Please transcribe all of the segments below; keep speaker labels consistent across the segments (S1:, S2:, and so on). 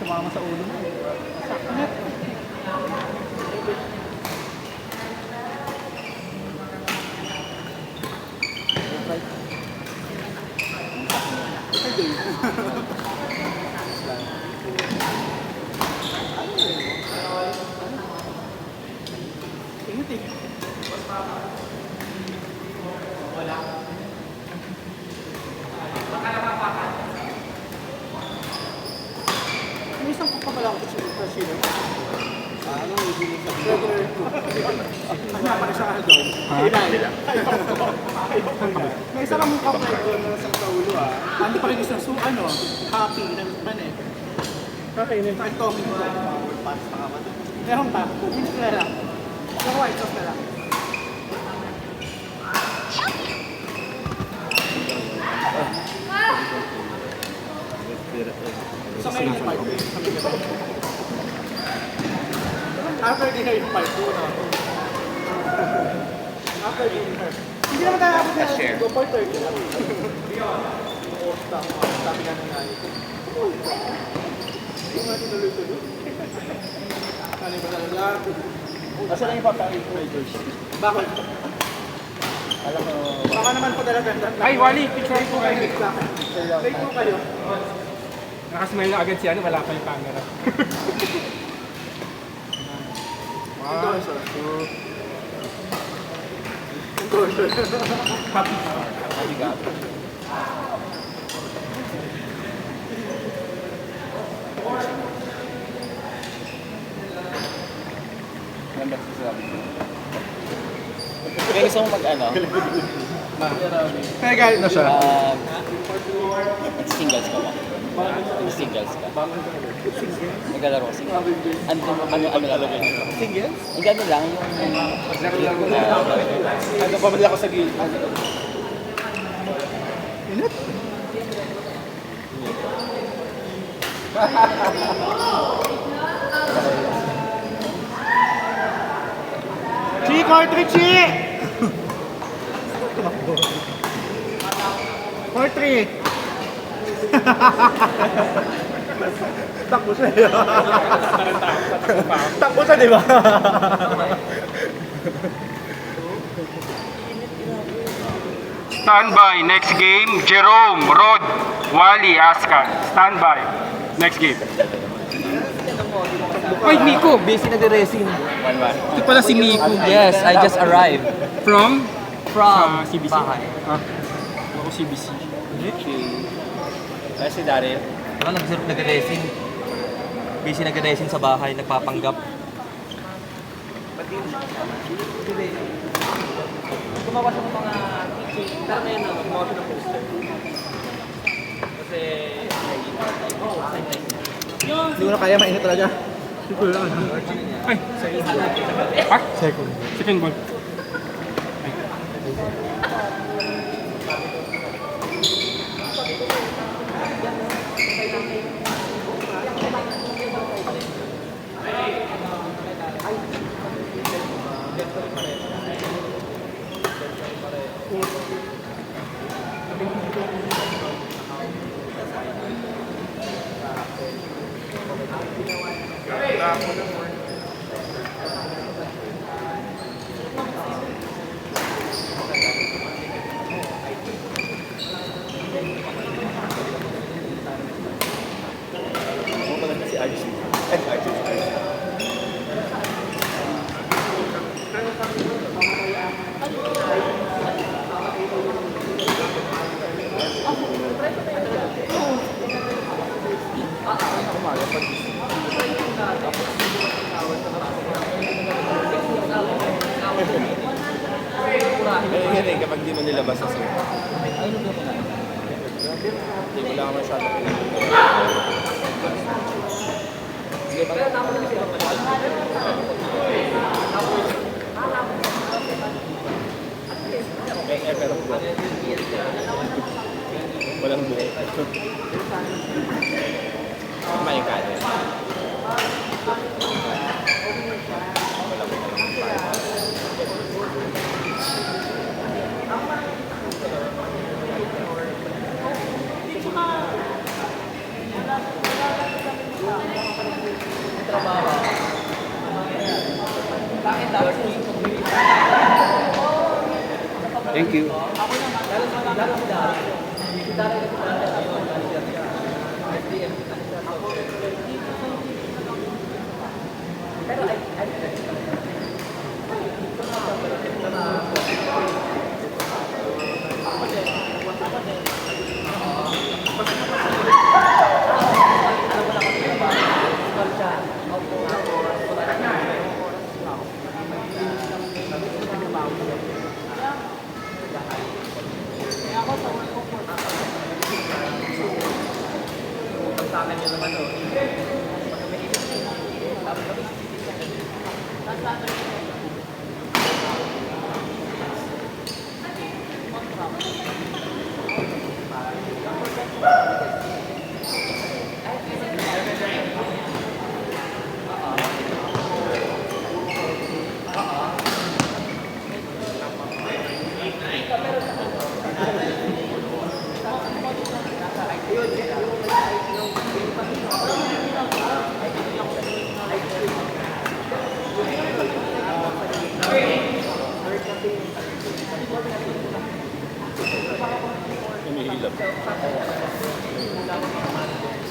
S1: Tumama sa ulo mo. Sakit. Ingat eh. Wala. May isang kapapala ako sa sino. Ano, hindi sa regular. Ano pa sa doon? May isa lang mong kapal doon sa ulo ah. Hindi pa rin isang ano, happy na naman eh. Kakainin. Kahit Tommy mo lang. Pass pa ka ba doon? Meron pa. Hindi na lang. Yung white sauce na lang. Sa ngayon yung part 2. After dinner yung part 2, no? After dinner. Hindi naman tayo abot na go for 30 lang. Sabi ka na nga ito. Hindi naman tinuloy-tuloy. Ano ba talaga? Asa lang yung papakit ko, George? Bakit? Alam mo... Baka naman po talaga.
S2: Ay, Wally! Picture ko kayo.
S1: Take mo kayo.
S2: Nakasmile na agad siya, wala pa yung camera.
S1: Endorser.
S2: Happy star. Happy God.
S3: Ganda sa sabi ko. Kaya gusto mo mag-ano?
S1: Kaya galit na siya.
S3: Singles ka ba? Singles ka? Naglalaro ka singles? Ano lalagay nito?
S1: Singles?
S3: Yung gano'n lang, yung...
S1: Ano pa mali ako sa gilid? Init? Chi! Cartridge! Chi! Cartridge! Takbo siya. Takbo siya, di ba?
S2: Standby, next game, Jerome, Rod, Wally, Aska. Standby, next game. Ay, Miko, busy nagre-resin. Ito pala si Miko.
S3: Yes, I just arrived.
S2: From?
S3: From
S2: CBC.
S3: bahay.
S2: Ako CBC.
S3: Kaya si Daryl?
S4: Ano, nag-resin. Busy nag-resin sa bahay, nagpapanggap.
S3: Gumawa siya ng mga teaching, pero ngayon na, gumawa siya ng poster. Kasi,
S1: Hindi ko na kaya, mainit talaga.
S2: Ay, ah? Second ball.
S3: Ganyan kapag di mo nilabas sa suit. Hindi ko lang masyado. Pero walang buo. Kumain ka din.
S1: Wala.
S2: Thank you.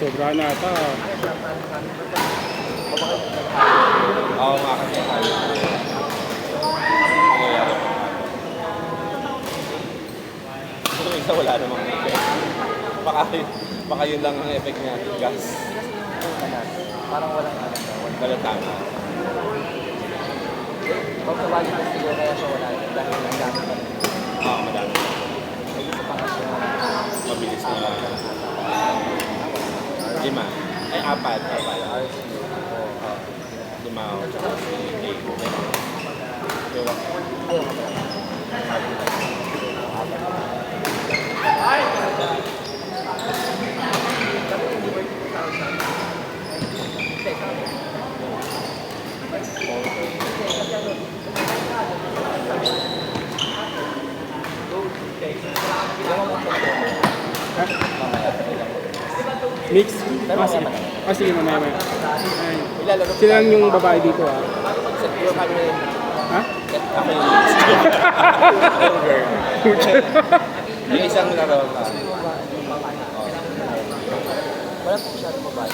S2: Sobra na ata.
S4: Oo nga kasi tayo. Pero isa wala namang effect. Baka yun lang ang effect niya. Gas.
S3: Parang walang ano.
S4: Galatama.
S3: Pag sabali ko siguro kaya siya wala. Dahil ang dami pa rin.
S4: Oo, madami.
S3: May isa pa kasi
S4: Mabilis na lang. 5. Ay, 4. 5. 5 o 8.
S3: ayaw ka pala.
S2: Mix?
S3: Pero
S2: Sige.
S3: mamaya
S2: Sige, mamaya. Ay.
S3: Ilalaro
S2: Sila lang yung babae dito ah.
S3: Siguro kami rin.
S2: Ha?
S3: Kami rin.
S4: Yung isang laro ka.
S3: Wala po siya ng babae.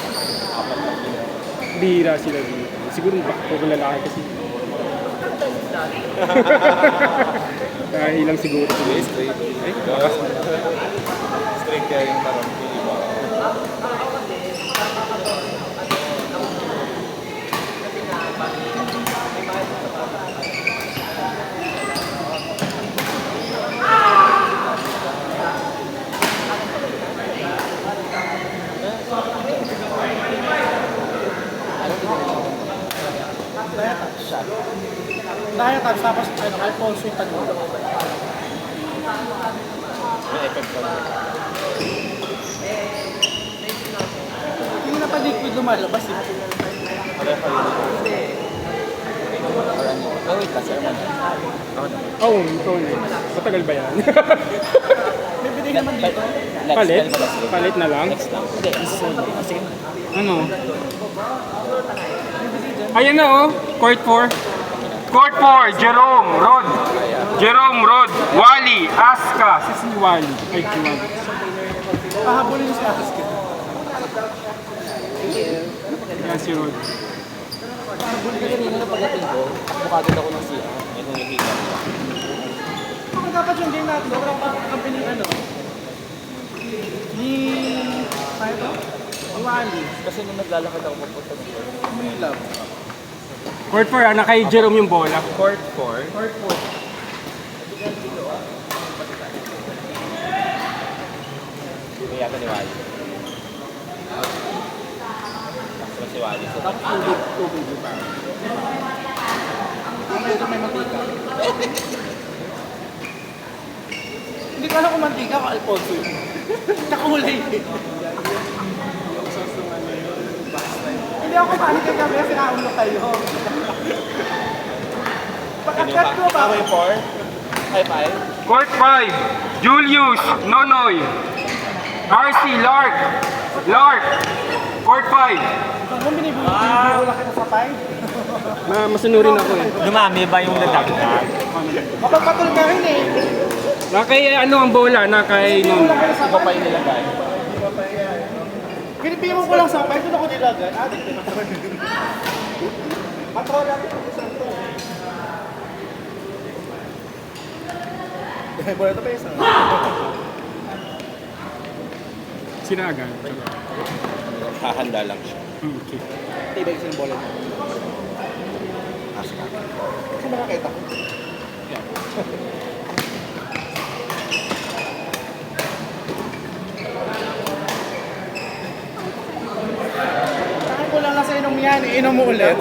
S2: Bihira sila dito. Siguro puro lalaki kasi. Dahil lang siguro.
S4: Straight.
S2: Ay,
S4: Straight kaya yung parang iba.
S1: Dahil tapos Alfonso yung tanong.
S4: May effect pa rin.
S1: Hindi na pa liquid lumalabas eh.
S4: Pareho yun.
S3: Oh, wait kasi naman.
S2: oh, ito yun. Matagal ba yan?
S1: May binig naman dito.
S3: Next,
S2: Palit?
S3: dahil wala sila.
S2: Palit na lang?
S3: Next lang. Hindi, isunod. Sige.
S2: Ano? Ayan na oh, court 4. Court 4, Jerome, Rod. Jerome, Rod, Wally, Aska. Si Wally. Ay, si Wally.
S1: Pahabulin si Aska.
S2: Ayan si Rod.
S3: Kanina na pagdating ko, bukagod ako ng CR.
S4: May humihika.
S1: Kung dapat yung game natin, dapat ang company ano? Ni... Ano to? Ni Wally.
S3: Kasi nung naglalakad ako papunta dito,
S1: Ni Love.
S2: Court 4, na kay Jerome yung bola.
S4: Court 4.
S1: Court 4.
S4: Kaya ka ni Wally. Tapos si Wally.
S1: Tapos tubig pa. Medyo may mantika. Hindi ko alam kung mantika o Alfonso yun. Kakulay eh. Hindi ako panik kay kami kasi nakaulo kayo. Pag-akat ko ba?
S4: Ako yung 4. Ay, 5.
S2: Court 5, Julius, Nonoy. RC, Lark. Lark. Court 5.
S1: Kung binibigyan ko lang sapay.
S2: Masunurin ako eh.
S3: Dumami ba yung nadagdag?
S1: Mapagpatol ka rin eh.
S2: Nakay ano ang bola, nakay nun.
S3: Iba pa yung nilagay.
S1: Pinipimo ko lang sapay, doon ako nilagay. Patrola ko isang to. Bola ito pa isa.
S2: Sinagan.
S4: Hahanda lang siya.
S2: Okay.
S1: Tibay isa ng bola mo. Kasi makakita ko. Saan ko lang nasa inom yan, inom mo ulit.